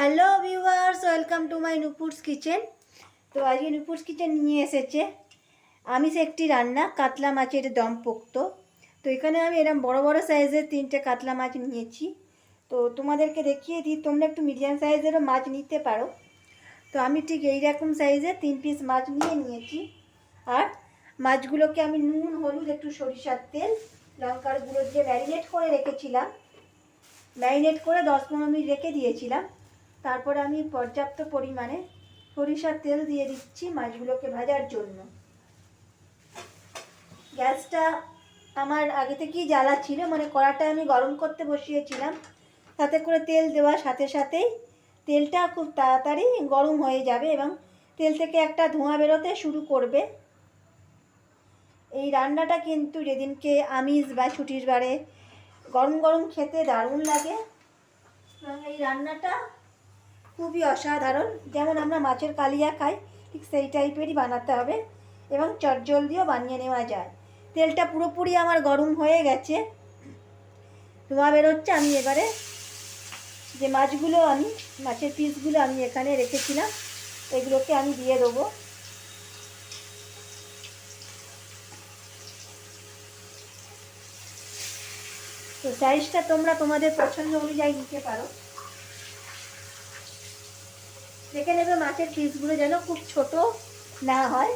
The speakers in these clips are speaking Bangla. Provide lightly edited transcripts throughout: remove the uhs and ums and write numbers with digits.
Hello viewers, welcome to my Nupur's kitchen. তো আজকে নুপুরস কিচেন নিয়ে এসেছে আমিষ একটি রান্না, কাতলা মাছের দম পোক্ত। তো এখানে আমি এরকম বড় বড় সাইজের 3টে কাতলা মাছ নিয়েছি। তো তোমাদেরকে দেখিয়ে দিই, তোমরা একটু মিডিয়াম সাইজেরও মাছ নিতে পারো। তো আমি ঠিক এই রকম সাইজের 3 পিস মাছ নিয়েছি। আর মাছগুলোকে আমি নুন, হলুদ, একটু সরিষার তেল, লঙ্কার গুঁড়ো দিয়ে ম্যারিনেট করে রেখেছিলাম। ম্যারিনেট করে 10-15 মিনিট রেখে দিয়েছিলাম। তারপরে আমি পর্যাপ্ত পরিমাণে সরিষার তেল দিয়ে দিচ্ছি মাছগুলোকে ভাজার জন্য। গ্যাসটা আমার আগে থেকেই জ্বালা ছিল, মানে কড়াটা আমি গরম করতে বসিয়েছিলাম। তাতে করে তেল দেওয়ার সাথে সাথেই তেলটা খুব তাড়াতাড়ি গরম হয়ে যাবে এবং তেল থেকে একটা ধোঁয়া বেরোতে শুরু করবে। এই রান্নাটা কিন্তু যেদিনকে আমিষ বা ছুটির বারে গরম গরম খেতে দারুণ লাগে। এবং এই রান্নাটা খুবই অসাধারণ, যেমন আমরা মাছের কালিয়া খাই ঠিক সেই টাইপেরই বানাতে হবে এবং চটজলদিও বানিয়ে নেওয়া যায়। তেলটা পুরোপুরি আমার গরম হয়ে গেছে, ধোঁয়া বেরোচ্ছে। আমি এবারে যে মাছের পিসগুলো আমি এখানে রেখেছিলাম এগুলোকে আমি দিয়ে দেবো। তো সাইজটা তোমরা তোমাদের পছন্দ অনুযায়ী নিতে পারো। দেখে নেবে মাছের পিসগুলো যেন খুব ছোট না হয়,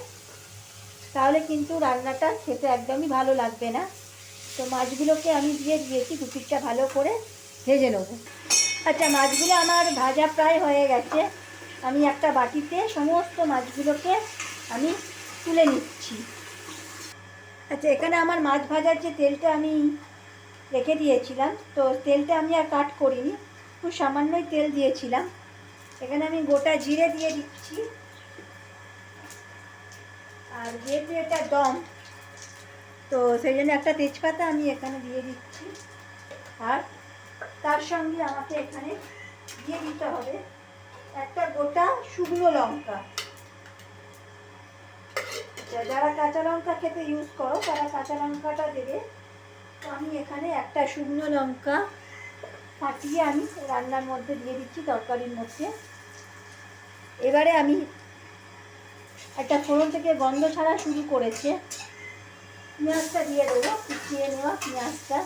তাহলে কিন্তু রান্নাটা খেতে একদমই ভালো লাগবে না। তো মাছগুলোকে আমি দিয়ে দিয়েছি, দু পিঠটা ভালো করে ভেজে নেব। আচ্ছা, মাছগুলো আমার ভাজা প্রায় হয়ে গেছে। আমি একটা বাটিতে সমস্ত মাছগুলোকে আমি তুলে নিচ্ছি। আচ্ছা, এখানে আমার মাছ ভাজার যে তেলটা আমি রেখে দিয়েছিলাম, তো তেলটা আমি আর কাট করিনি, খুব সামান্যই তেল দিয়েছিলাম। এখানে আমি গোটা জিরে দিয়ে দিচ্ছি। আর যেহেতু এটা দম, তো সেই জন্য একটা তেজপাতা আমি এখানে দিয়ে দিচ্ছি। আর তার সঙ্গে আমাকে এখানে দিয়ে দিতে হবে একটা গোটা শুকনো লঙ্কা। যারা কাঁচা লঙ্কা খেতে ইউজ করো তারা কাঁচা লঙ্কাটা দেবে। তো আমি এখানে একটা শুকনো লঙ্কা ফাটিয়ে আমি রান্নার মধ্যে দিয়ে দিচ্ছি, তরকারির মধ্যে। এবারে আমি একটা ফোড়ন থেকে গন্ধ ছাড়া শুরু করেছে, পেঁয়াজটা দিয়ে দেবো। কুচিয়ে নেওয়া পেঁয়াজটা,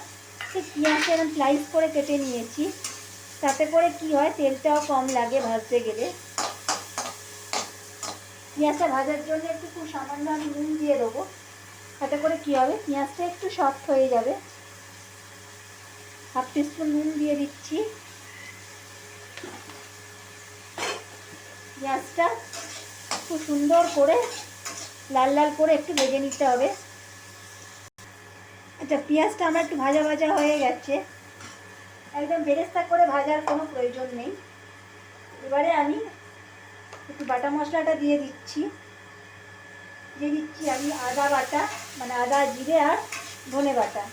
সেই পেঁয়াজটা এরকম স্লাইস করে কেটে নিয়েছি। তাতে করে কি হয়, তেলটাও কম লাগে ভাজতে গেলে। পেঁয়াজটা ভাজার জন্য একটু খুব সামান্য আমি নুন দিয়ে দেবো। তাতে করে কি হবে, পেঁয়াজটা একটু সফট হয়ে যাবে। 1/2 টিস্পুন নুন দিয়ে দিচ্ছি। পেঁয়াজটা খুব সুন্দর করে লাল লাল করে একটু ভেজে নিতে হবে। আচ্ছা, পেঁয়াজটা আমার একটু ভাজা ভাজা হয়ে গেছে, একদম বেরেস্তা করে ভাজার কোনো প্রয়োজন নেই। এবারে আমি একটু বাটা মশলাটা দিয়ে দিচ্ছি। আমি আদা বাটা, মানে আদা, জিরে আর ধনে বাটা।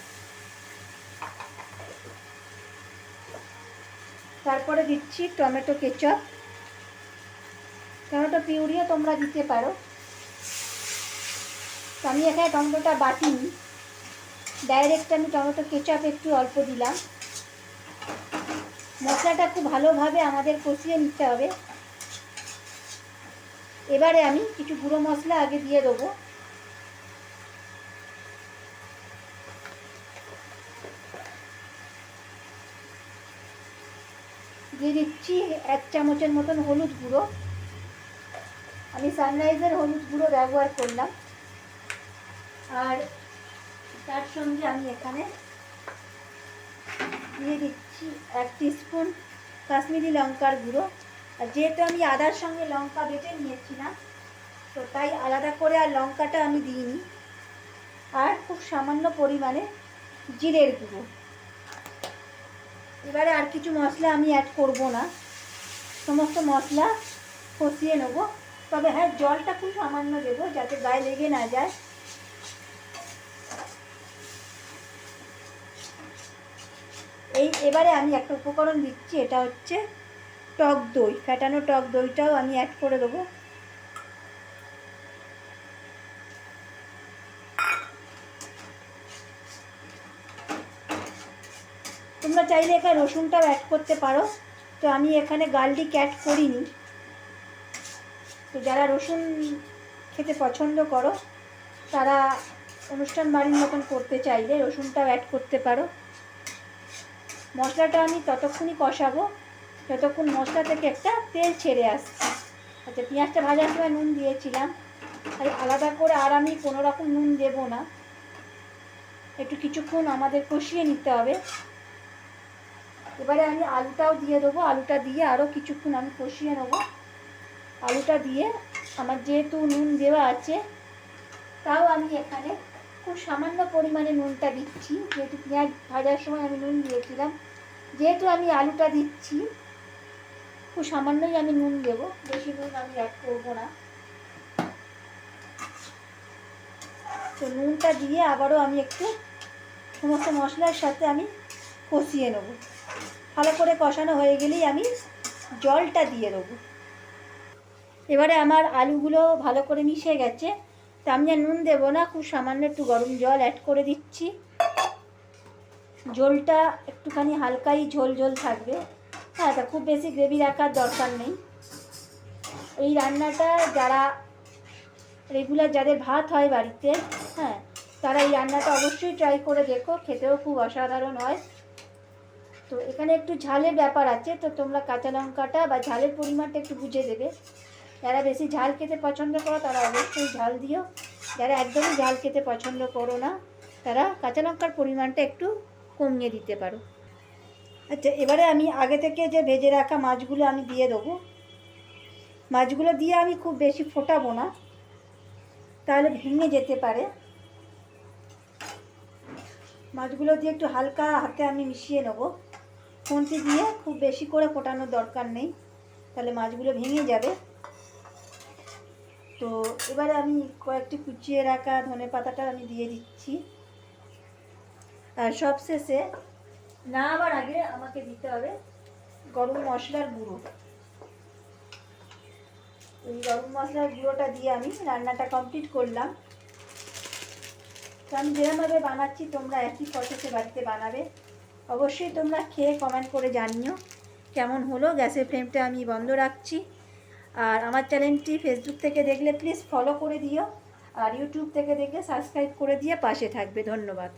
তারপরে দিচ্ছি টমেটো কেচাপ, টমেটো পিউরিও তোমরা দিতে পারো। তো আমি এখানে টমেটোটা বাটিনি, ডাইরেক্ট আমি টমেটো কেচাপ একটু অল্প দিলাম। মশলাটা খুব ভালোভাবে আমাদের কষিয়ে নিতে হবে। এবারে আমি কিছু গুঁড়ো মশলা আগে দিয়ে দেবো। দিয়ে দিচ্ছি 1 চামচের মতন হলুদ গুঁড়ো। আমি সানরাইজের হলুদ গুঁড়ো ব্যবহার করলাম। আর তার সঙ্গে আমি এখানে দিয়ে দিচ্ছি 1 টিস্পুন কাশ্মীরি লঙ্কার গুঁড়ো। আর যেহেতু আমি আদার সঙ্গে লঙ্কা বেটে নিয়েছিলাম, তো তাই আলাদা করে আর লঙ্কাটা আমি দিইনি। আর খুব সামান্য পরিমাণে জিরের গুঁড়ো। এবারে আর কিছু মশলা আমি অ্যাড করব না, সমস্ত মশলা কষিয়ে নেব। তবে হ্যাঁ, জলটা খুব সামান্য দেবো যাতে গায়ে লেগে না যায়। এবারে আমি একটা উপকরণ দিচ্ছি, এটা হচ্ছে টক দই। ফ্যাটানো টক দইটাও আমি অ্যাড করে দেবো। তোমরা চাইলে এখানে রসুনটাও অ্যাড করতে পারো, তো তো আমি এখানে গার্লিক অ্যাড করিনি। তো যারা রসুন খেতে পছন্দ করো তারা অনুষ্ঠান বাড়ির মতন করতে চাইলে রসুনটাও অ্যাড করতে পারো। মশলাটা আমি ততক্ষণই কষাবো যতক্ষণ মশলা থেকে একটা তেল ছেড়ে আসছে। আচ্ছা, পেঁয়াজটা ভাজার সময় নুন দিয়েছিলাম, তাই আলাদা করে আর আমি কোনো রকম নুন দেবো না। একটু কিছুক্ষণ আমাদের কষিয়ে নিতে হবে। এবারে আমি আলুটাও দিয়ে দেবো। আলুটা দিয়ে আরও কিছুক্ষণ আমি কষিয়ে নেবো। আলুটা দিয়ে আমার যেহেতু নুন দেওয়া আছে, তাও আমি এখানে খুব সামান্য পরিমাণে নুনটা দিচ্ছি। যেহেতু পেঁয়াজ ভাজার সময় আমি নুন দিয়েছিলাম, যেহেতু আমি আলুটা দিচ্ছি খুব সামান্যই আমি নুন দেবো, বেশি নুন আমি অ্যাড করবো না। তো নুনটা দিয়ে আবারও আমি একটু সমস্ত মশলার সাথে আমি কষিয়ে নেব। ভালো করে কষানো হয়ে গেলেই আমি জলটা দিয়ে দেবো। এবারে আমার আলুগুলো ভালো করে মিশে গেছে, তো আমি আর নুন দেবো না, খুব সামান্য একটু গরম জল অ্যাড করে দিচ্ছি। ঝোলটা একটুখানি হালকাই ঝোল ঝোল থাকবে। হ্যাঁ, তা খুব বেশি গ্রেভি রাখার দরকার নেই। এই রান্নাটা যারা রেগুলার যাদের ভাত হয় বাড়িতে, হ্যাঁ, তারা এই রান্নাটা অবশ্যই ট্রাই করে দেখো, খেতেও খুব অসাধারণ হয়। তো এখানে একটু ঝালের ব্যাপার আছে, তো তোমরা কাঁচা লঙ্কাটা বা ঝালের পরিমাণটা একটু বুঝে দেবে। যারা বেশি ঝাল খেতে পছন্দ করো তারা অবশ্যই ঝাল দিও, যারা একদমই ঝাল খেতে পছন্দ করো না তারা কাঁচা লঙ্কার পরিমাণটা একটু কমিয়ে দিতে পারো। আচ্ছা, এবারে আমি আগে থেকে যে ভেজে রাখা মাছগুলো আমি দিয়ে দেবো। মাছগুলো দিয়ে আমি খুব বেশি ফোটাবো না, তাহলে ভেঙে যেতে পারে। মাছগুলো দিয়ে একটু হালকা হাতে আমি মিশিয়ে নেব। খুন্তি দিয়ে খুব বেশি করে ফোটানোর দরকার নেই, তাহলে মাছগুলো ভেঙে যাবে। তো এবারে আমি কয়েকটি কুচিয়ে রাখা ধনেপাতাটা আমি দিয়ে দিচ্ছি। আর সবশেষে নামাবার আগে আমাকে দিতে হবে গরম মশলার গুঁড়ো। এই গরম মশলার গুঁড়োটা দিয়ে আমি রান্নাটা কমপ্লিট করলাম। তো আমি যেরকমভাবে বানাচ্ছি তোমরা একই প্রসেসে বাড়িতে বানাবে। অবশ্যই তোমরা খেয়ে কমেন্ট করে জানিও কেমন হলো। গ্যাসের ফ্লেমটা আমি বন্ধ রাখছি। আর আমার চ্যানেলটি ফেসবুক থেকে দেখলে প্লিজ ফলো করে দিও, আর ইউটিউব থেকে দেখলে সাবস্ক্রাইব করে দিয়ে পাশে থাকবে। ধন্যবাদ।